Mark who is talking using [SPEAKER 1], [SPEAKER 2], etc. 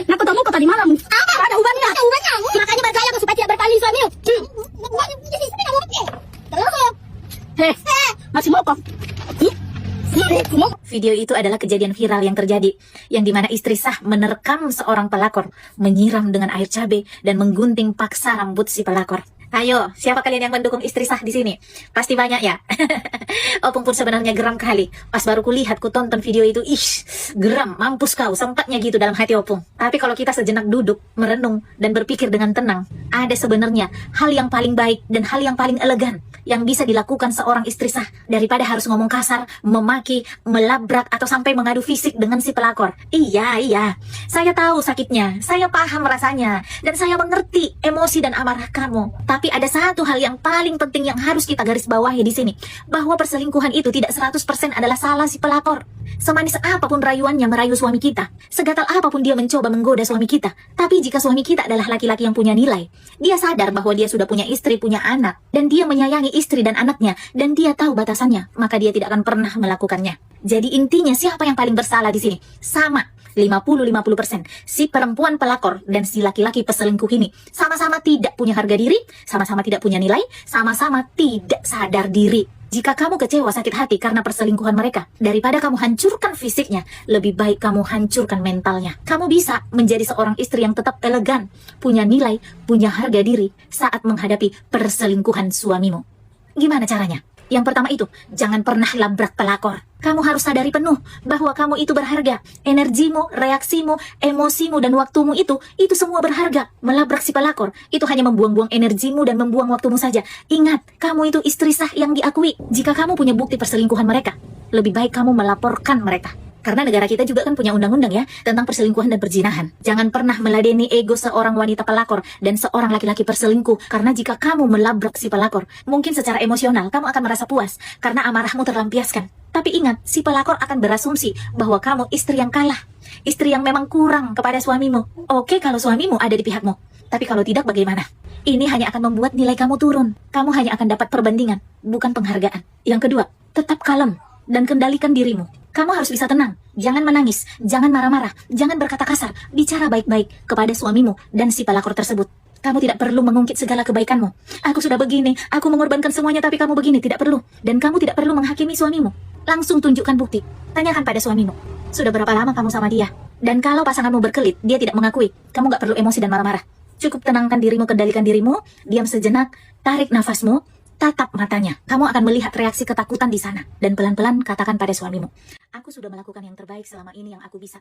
[SPEAKER 1] Nak ketemu kau tadi malam. Apa? Ada ubannya. Ada ubannya. Makanya bergaya kau supaya tidak berpaling suamimu. Masih mau kau?
[SPEAKER 2] Video itu adalah kejadian viral yang terjadi, yang dimana istri sah menerkam seorang pelakor, menyiram dengan air cabai dan menggunting paksa rambut si pelakor. Ayo, siapa kalian yang mendukung istri sah di sini? Pasti banyak ya. Opung pun sebenarnya geram kali. Pas baru kulihat, ku tonton video itu, geram, mampus kau, sempatnya gitu dalam hati Opung. Tapi kalau kita sejenak duduk, merenung, dan berpikir dengan tenang, ada sebenarnya hal yang paling baik dan hal yang paling elegan yang bisa dilakukan seorang istri sah daripada harus ngomong kasar, memaki, melabrak, atau sampai mengadu fisik dengan si pelakor. Iya, saya tahu sakitnya, saya paham rasanya, dan saya mengerti emosi dan amarah kamu. Tapi ada satu hal yang paling penting yang harus kita garis bawahi di sini, bahwa perselingkuhan itu tidak 100% adalah salah si pelakor. Semanis apapun rayuannya merayu suami kita, segatal apapun dia mencoba menggoda suami kita, tapi jika suami kita adalah laki-laki yang punya nilai, dia sadar bahwa dia sudah punya istri, punya anak, dan dia menyayangi istri dan anaknya, dan dia tahu batasannya, maka dia tidak akan pernah melakukannya. Jadi intinya siapa yang paling bersalah di sini? Sama. 50-50%. Si perempuan pelakor dan si laki-laki peselingkuh ini sama-sama tidak punya harga diri, sama-sama tidak punya nilai, sama-sama tidak sadar diri. Jika kamu kecewa sakit hati karena perselingkuhan mereka, daripada kamu hancurkan fisiknya, lebih baik kamu hancurkan mentalnya. Kamu bisa menjadi seorang istri yang tetap elegan, punya nilai, punya harga diri saat menghadapi perselingkuhan suamimu. Gimana caranya? Yang pertama itu, jangan pernah labrak pelakor. Kamu harus sadari penuh bahwa kamu itu berharga. Energimu, reaksimu, emosimu, dan waktumu itu semua berharga. Melabrak si pelakor, itu hanya membuang-buang energimu dan membuang waktumu saja. Ingat, kamu itu istri sah yang diakui. Jika kamu punya bukti perselingkuhan mereka, lebih baik kamu melaporkan mereka. Karena negara kita juga kan punya undang-undang ya tentang perselingkuhan dan perzinahan. Jangan pernah meladeni ego seorang wanita pelakor dan seorang laki-laki perselingkuh. Karena jika kamu melabrak si pelakor, mungkin secara emosional kamu akan merasa puas karena amarahmu terlampiaskan. Tapi ingat, si pelakor akan berasumsi bahwa kamu istri yang kalah, istri yang memang kurang kepada suamimu. Oke kalau suamimu ada di pihakmu, tapi kalau tidak bagaimana? Ini hanya akan membuat nilai kamu turun. Kamu hanya akan dapat perbandingan, bukan penghargaan. Yang kedua, tetap kalem dan kendalikan dirimu. Kamu harus bisa tenang, jangan menangis, jangan marah-marah, jangan berkata kasar, bicara baik-baik kepada suamimu dan si pelakor tersebut. Kamu tidak perlu mengungkit segala kebaikanmu. Aku sudah begini, aku mengorbankan semuanya tapi kamu begini, tidak perlu. Dan kamu tidak perlu menghakimi suamimu. Langsung tunjukkan bukti, tanyakan pada suamimu. Sudah berapa lama kamu sama dia? Dan kalau pasanganmu berkelit, dia tidak mengakui, kamu gak perlu emosi dan marah-marah. Cukup tenangkan dirimu, kendalikan dirimu, diam sejenak, tarik nafasmu, tatap matanya. Kamu akan melihat reaksi ketakutan di sana. Dan pelan-pelan katakan pada suamimu, aku sudah melakukan yang terbaik selama ini yang aku bisa.